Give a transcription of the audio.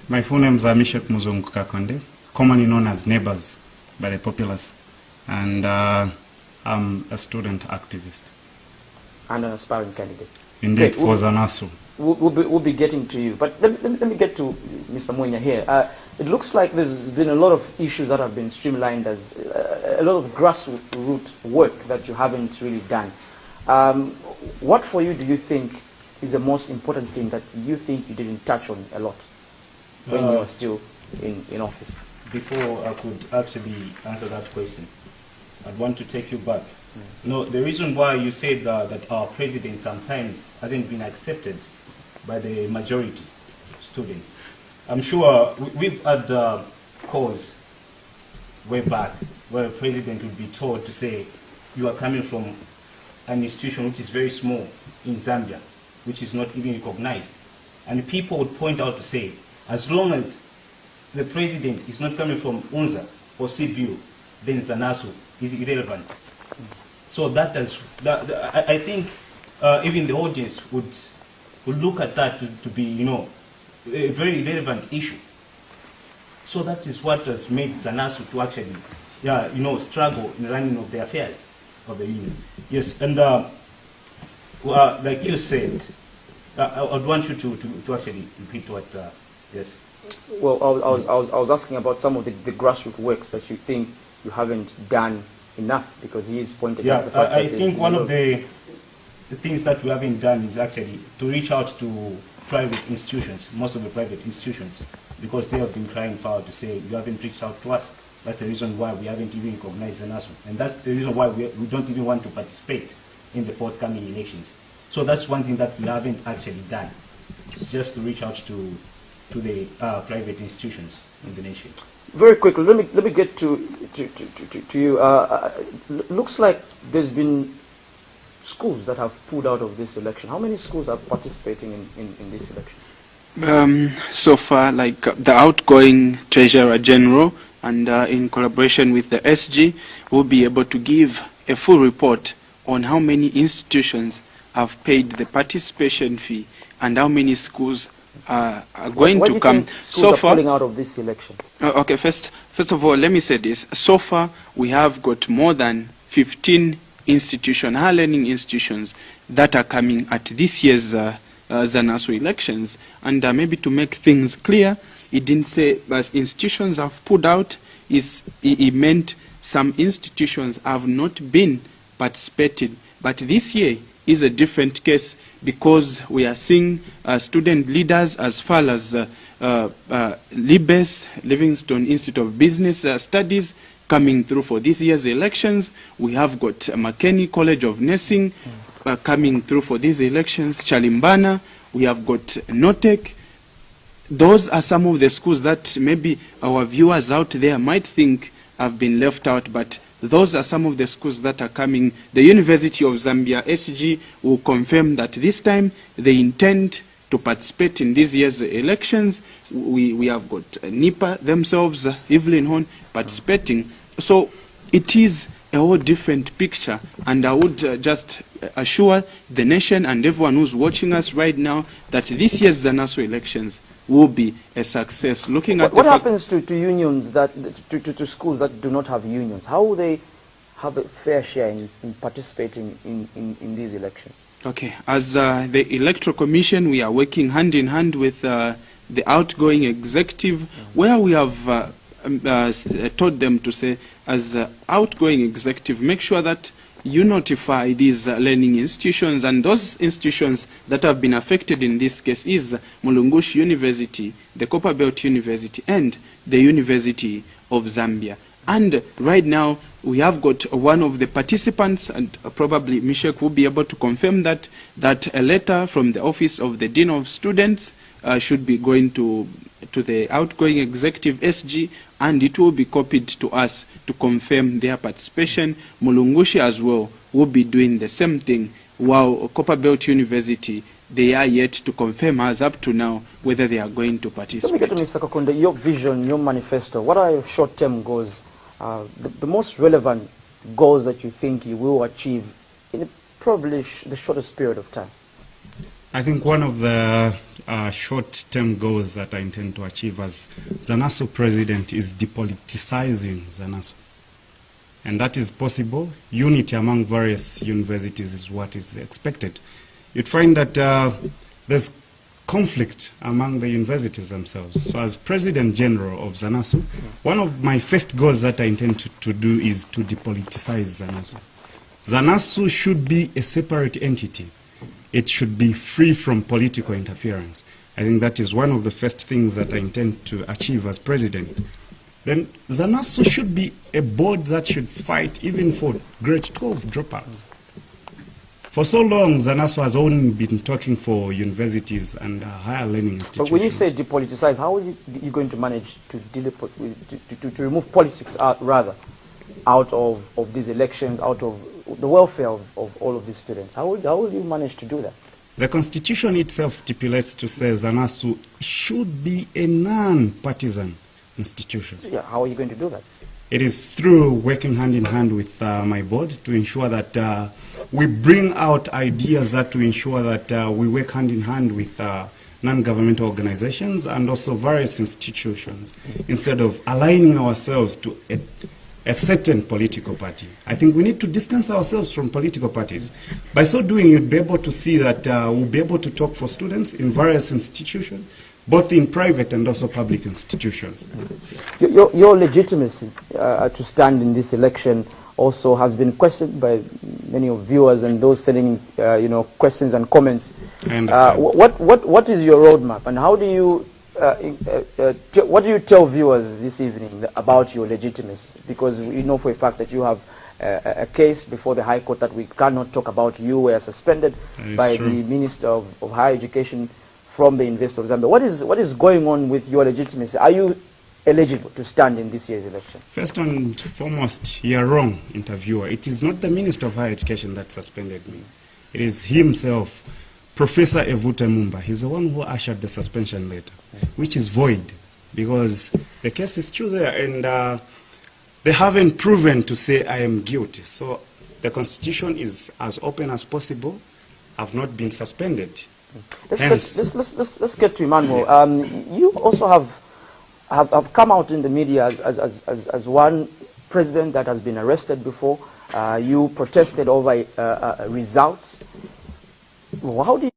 My full name is Misheck Kakonde, commonly known as Neighbours by the populace, and I'm a student activist. And an aspiring candidate. Indeed, for ZANASU. We'll be getting to you, but let me get to Mr. Mwenya here. It looks like there's been a lot of issues that have been streamlined as a lot of grassroots work that you haven't really done. What for you do you think is the most important thing that you think you didn't touch on a lot when you were still in office? Before I could actually answer that question, I'd want to take you back. No, the reason why you said that our president sometimes hasn't been accepted by the majority students, I'm sure we've had calls way back where a president would be told to say, you are coming from an institution which is very small in Zambia, which is not even recognized. And people would point out to say, as long as the president is not coming from UNZA or CBU, then ZANASU is irrelevant. So I think even the audience would look at that to be, you know, a very relevant issue. So that is what has made ZANASU to actually, you know, struggle in the running of the affairs of the union. Yes, and like you said, I'd want you to actually repeat what, yes. Well, I was asking about some of the grassroots works that you think you haven't done enough, because he is pointed out the fact that I think one of the things that we haven't done is actually to reach out to private institutions, most of the private institutions, because they have been crying foul to say, you haven't reached out to us. That's the reason why we haven't even recognized ZANASU. And that's the reason why we don't even want to participate in the forthcoming elections. So that's one thing that we haven't actually done. It's just to reach out to the private institutions in the nation. Very quickly, let me get to you. Looks like there's been schools that have pulled out of this election. How many schools are participating in this election? So far, like the outgoing Treasurer General, and in collaboration with the SG, will be able to give a full report on how many institutions have paid the participation fee and how many schools are going to come. So far, pulling out of this election. Okay, first of all, let me say this. So far, we have got more than 15 institutions, higher learning institutions, that are coming at this year's ZANASU elections. And maybe to make things clear, it didn't say as institutions have pulled out, it meant some institutions have not been participating. But this year is a different case, because we are seeing student leaders as far as Libes, Livingstone Institute of Business Studies, coming through for this year's elections. We have got McKinney College of Nursing coming through for these elections, Chalimbana, we have got Notec. Those are some of the schools that maybe our viewers out there might think have been left out, but those are some of the schools that are coming. The University of Zambia, SG, will confirm that this time they intend to participate in this year's elections. We have got NIPA themselves, Evelyn participating. So it is a whole different picture, and I would just assure the nation and everyone who's watching us right now that this year's ZANASU elections will be a success. Looking at what happens to unions, to schools that do not have unions? How will they have a fair share in participating in these elections? Okay, as the Electoral Commission, we are working hand in hand with the outgoing executive, where we have told them to say, as outgoing executive, make sure that you notify these learning institutions, and those institutions that have been affected in this case is Mulungushi University, the Copperbelt University, and the University of Zambia. And right now, we have got one of the participants, and probably Misheck will be able to confirm that a letter from the Office of the Dean of Students should be going to the outgoing executive SG, and it will be copied to us to confirm their participation. Mulungushi as well will be doing the same thing, while Copperbelt University, they are yet to confirm as up to now whether they are going to participate. Let me get to Mr. Kakonde, your vision, your manifesto. What are your short-term goals, the most relevant goals that you think you will achieve in probably the shortest period of time? I think one of the short-term goals that I intend to achieve as ZANASU president is depoliticizing ZANASU. And that is possible. Unity among various universities is what is expected. You'd find that there's conflict among the universities themselves. So as President General of ZANASU, one of my first goals that I intend to do is to depoliticize ZANASU. ZANASU should be a separate entity. It should be free from political interference. I think that is one of the first things that I intend to achieve as president. Then ZANASU should be a board that should fight even for grade 12 dropouts. For so long, ZANASU has only been talking for universities and higher learning institutions. But when you say depoliticize, how are you going to manage to remove politics out of these elections, out of the welfare of all of these students? How will you manage to do that? The Constitution itself stipulates to say ZANASU should be a non-partisan institution. Yeah, how are you going to do that? It is through working hand in hand with my board to ensure that we bring out ideas that to ensure that we work hand in hand with non-governmental organizations and also various institutions instead of aligning ourselves to a certain political party. I think we need to distance ourselves from political parties. By so doing, you'll be able to see that we'll be able to talk for students in various institutions, both in private and also public institutions. Your legitimacy to stand in this election also has been questioned by many of viewers and those sending questions and comments. I understand. What is your roadmap, and how do you what do you tell viewers this evening about your legitimacy? Because we know for a fact that you have a case before the High Court that we cannot talk about. You were suspended by the Minister of Higher Education from the University of Zambia. What is going on with your legitimacy? Are you eligible to stand in this year's election? First and foremost, you are wrong, interviewer. It is not the Minister of Higher Education that suspended me. It is himself, Professor Evute Mumba. He's the one who ushered the suspension letter, which is void because the case is still there and they haven't proven to say I am guilty. So the Constitution is as open as possible. I've not been suspended. Let's get to Emmanuel. You also have come out in the media as one president that has been arrested before. You protested over results. How do you